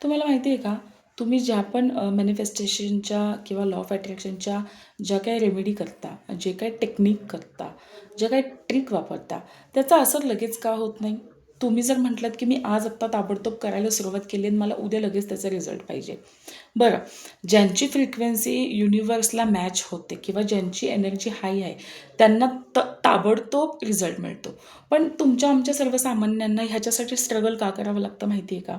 तुम्हाला माहिती आहे का, तुम्ही ज्या पण मॅनिफेस्टेशनच्या किंवा लॉ ऑफ अट्रॅक्शनच्या ज्या काही रेमेडी करता, जे काही टेक्निक करता, ज्या काही ट्रिक वापरता, त्याचा असर लगेच का होत नाही? तुम्ही जर म्हटलात, की मी आज आत्ता ताबडतोब करायला सुरुवात केली आणि मला उद्या लगेच त्याचा रिझल्ट पाहिजे. बरं, ज्यांची फ्रिक्वेन्सी युनिव्हर्सला मॅच होते किंवा ज्यांची एनर्जी हाय आहे, त्यांना ताबडतोब रिझल्ट मिळतो. पण तुमच्या आमच्या सर्वसामान्यांना ह्याच्यासाठी स्ट्रगल का करावं लागतं माहिती आहे का?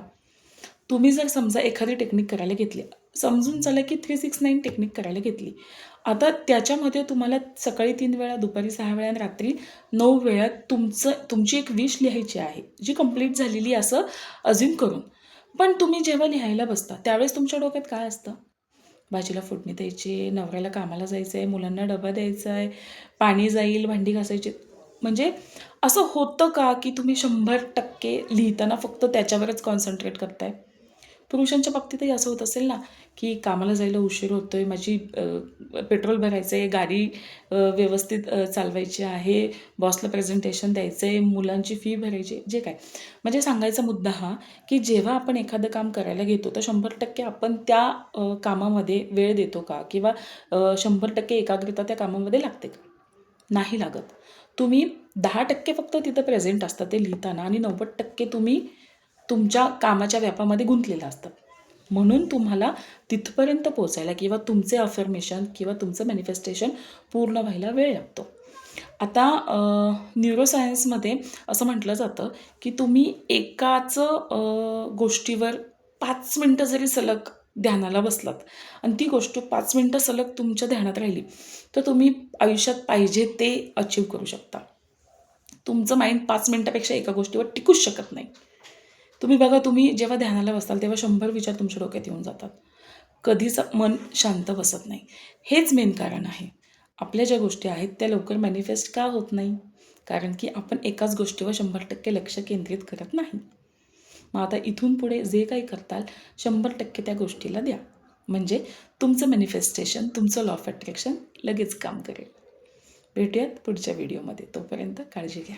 तुम्ही जर समजा एखादी टेक्निक करायला घेतली, समजून चला की 369 टेक्निक करायला घेतली. आता त्याच्यामध्ये तुम्हाला सकाळी 3 वेळा, दुपारी 6 वेळा आणि रात्री 9 वेळा तुमची एक विश लिहायची आहे, जी कंप्लीट झालेली असं अझ्युम करून. पण तुम्ही जेव्हा लिहायला बसता, त्यावेळेस तुमच्या डोक्यात काय असतं? भाजीला फोडणी द्यायची, नवऱ्याला कामाला जायचं आहे, मुलांना डबा द्यायचा आहे, पाणी जाईल, भांडी घासायची. म्हणजे असं होतं का, की तुम्ही 100% लिहिताना फक्त त्याच्यावरच कॉन्सन्ट्रेट करताय? पुरुषांच्या बाबतीतही असं होत असेल ना, की कामाला जायला उशीर होतोय, माझी पेट्रोल भरायचं आहे, गाडी व्यवस्थित चालवायची आहे, बॉसला प्रेझेंटेशन द्यायचं आहे, मुलांची फी भरायची, जे काय. म्हणजे सांगायचा मुद्दा हा, की जेव्हा आपण एखादं काम करायला घेतो, तर 100% आपण त्या कामामध्ये वेळ देतो का? किंवा 100% एकाग्रता त्या कामामध्ये लागते का? नाही लागत. तुम्ही 10% फक्त तिथं प्रेझेंट असतात ते लिहिताना आणि 90% तुम्ही तुमच्या कामाच्या व्यापामध्ये गुंतलेला असतात. म्हणून तुम्हाला तिथपर्यंत पोहोचायला किंवा तुमचे अफर्मेशन किंवा तुमचं मॅनिफेस्टेशन पूर्ण व्हायला वेळ लागतो. आता न्यूरोसायन्समध्ये असं म्हटलं जातं, की तुम्ही एकाच गोष्टीवर 5 मिनिटं जरी सलग ध्यानाला बसलात आणि ती गोष्ट 5 मिनिटं सलग तुमच्या ध्यानात राहिली, तर तुम्ही आयुष्यात पाहिजे ते अचीव्ह करू शकता. तुमचं माइंड 5 मिनिटापेक्षा एका गोष्टीवर टिकूच शकत नाही. तुम्ही बघा, तुम्ही जेव्हा ध्यानाला बसाल तेव्हा 100 विचार तुमच्या डोक्यात येऊन जातात. कधीच मन शांत बसत नाही. हेच मेन कारण आहे. आपल्या ज्या गोष्टी आहेत त्या लवकर मॅनिफेस्ट का होत नाही? कारण की आपण एकाच गोष्टीवर 100% लक्ष केंद्रित करत नाही. मग आता इथून पुढे जे काही करताल 100% त्या गोष्टीला द्या. म्हणजे तुमचं मॅनिफेस्टेशन, तुमचं लॉ ऑफ अट्रॅक्शन लगेच काम करेल. भेटूयात पुढच्या व्हिडिओमध्ये. तोपर्यंत काळजी घ्या.